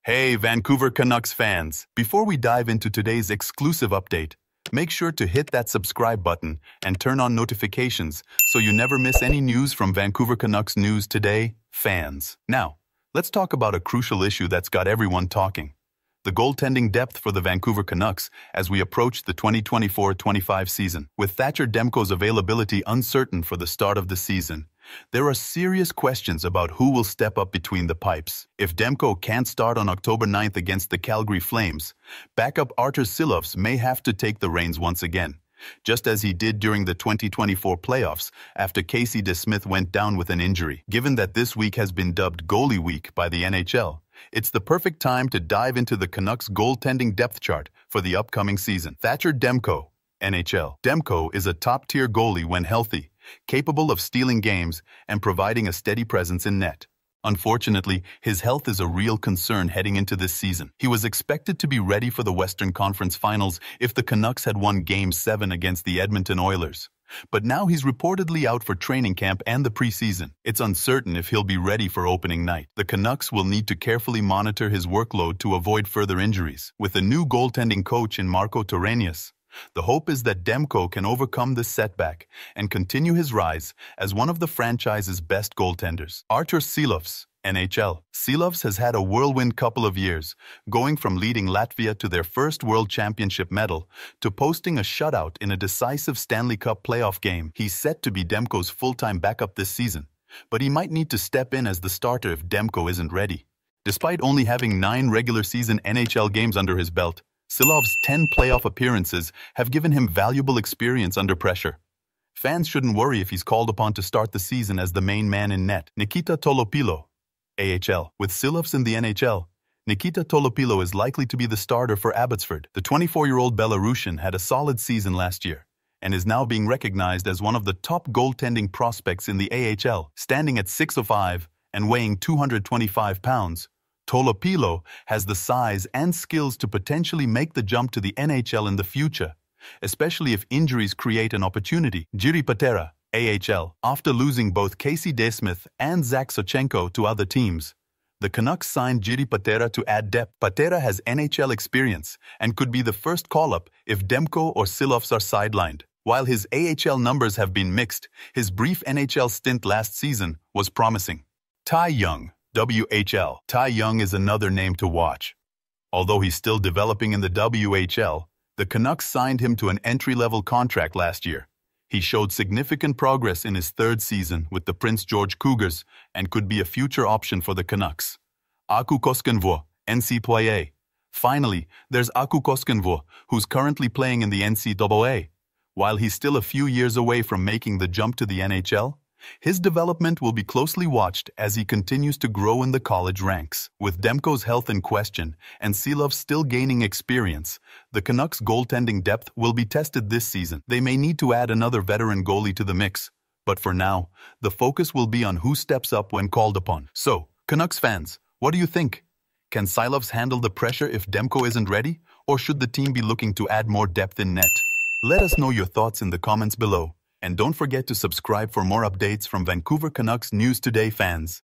Hey, Vancouver Canucks fans! Before we dive into today's exclusive update, make sure to hit that subscribe button and turn on notifications so you never miss any news from Vancouver Canucks News Today fans. Now, let's talk about a crucial issue that's got everyone talking: the goaltending depth for the Vancouver Canucks as we approach the 2024-25 season. With Thatcher Demko's availability uncertain for the start of the season, there are serious questions about who will step up between the pipes. If Demko can't start on October 9th against the Calgary Flames, backup Artur Silovs may have to take the reins once again, just as he did during the 2024 playoffs after Casey DeSmith went down with an injury. Given that this week has been dubbed Goalie Week by the NHL, it's the perfect time to dive into the Canucks goaltending depth chart for the upcoming season. Thatcher Demko, NHL. Demko is a top-tier goalie when healthy, capable of stealing games and providing a steady presence in net. Unfortunately, his health is a real concern heading into this season. He was expected to be ready for the Western Conference Finals if the Canucks had won Game 7 against the Edmonton Oilers. But now he's reportedly out for training camp and the preseason. It's uncertain if he'll be ready for opening night. The Canucks will need to carefully monitor his workload to avoid further injuries. With a new goaltending coach in Marco Torrenius, the hope is that Demko can overcome this setback and continue his rise as one of the franchise's best goaltenders. Artur Silovs, NHL. Silovs has had a whirlwind couple of years, going from leading Latvia to their first World Championship medal to posting a shutout in a decisive Stanley Cup playoff game. He's set to be Demko's full-time backup this season, but he might need to step in as the starter if Demko isn't ready. Despite only having 9 regular season NHL games under his belt, Silovs' 10 playoff appearances have given him valuable experience under pressure. Fans shouldn't worry if he's called upon to start the season as the main man in net. Nikita Tolopilo, AHL. With Silovs in the NHL, Nikita Tolopilo is likely to be the starter for Abbotsford. The 24-year-old Belarusian had a solid season last year and is now being recognized as one of the top goaltending prospects in the AHL. Standing at 6'5" and weighing 225 pounds, Tolopilo has the size and skills to potentially make the jump to the NHL in the future, especially if injuries create an opportunity. Jiri Patera, AHL. After losing both Casey DeSmith and Zach Sochenko to other teams, the Canucks signed Jiri Patera to add depth. Patera has NHL experience and could be the first call-up if Demko or Silovs are sidelined. While his AHL numbers have been mixed, his brief NHL stint last season was promising. Ty Young, WHL. Ty Young is another name to watch. Although he's still developing in the WHL, the Canucks signed him to an entry-level contract last year. He showed significant progress in his 3rd season with the Prince George Cougars and could be a future option for the Canucks. Aku Koskenvuo, NCAA. Finally, there's Aku Koskenvuo, who's currently playing in the NCAA. While he's still a few years away from making the jump to the NHL, his development will be closely watched as he continues to grow in the college ranks. With Demko's health in question and Silovs still gaining experience, the Canucks' goaltending depth will be tested this season. They may need to add another veteran goalie to the mix, but for now, the focus will be on who steps up when called upon. So, Canucks fans, what do you think? Can Silovs handle the pressure if Demko isn't ready, or should the team be looking to add more depth in net? Let us know your thoughts in the comments below. And don't forget to subscribe for more updates from Vancouver Canucks News Today fans.